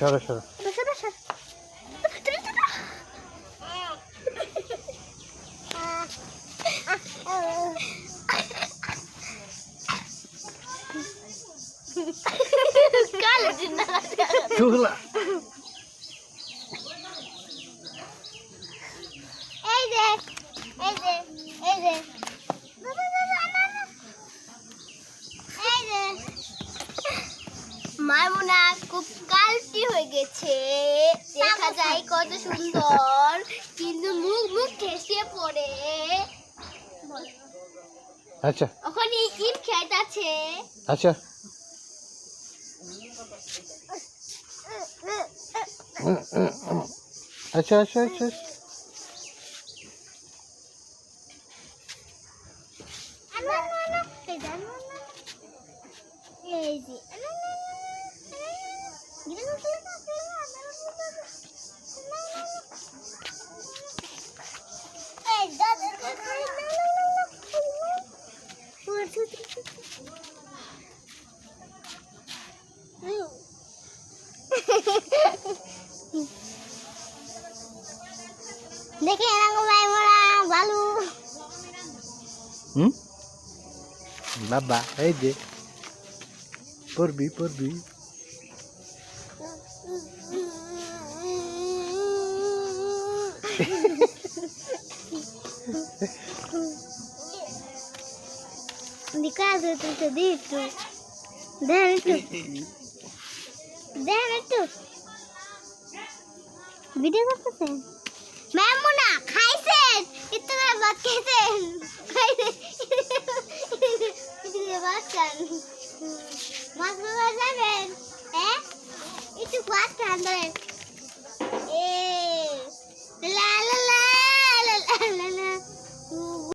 সরো সরো চুলা মাইমুনা খুব কালটি হয়ে গেছে, দেখা যায় কত সুন্দর, কিন্তু মুখ মুখ ঠেসিয়ে পড়ে। আচ্ছা ওখানে ইট খেত আছে। আচ্ছা আচ্ছা আচ্ছা আচ্ছা দেখে ভালো বাবা এই যে পড়বি পড়বি Because it is a deep too. Then it too. Then it too. Video করতেছেন? মামুনা খাইছেন? ইতনা ভাত খাইছেন? খাইছেন? ইতনা ভাত খান। মাছ মারা যাবেন? একটু ভাত খান ধরেন।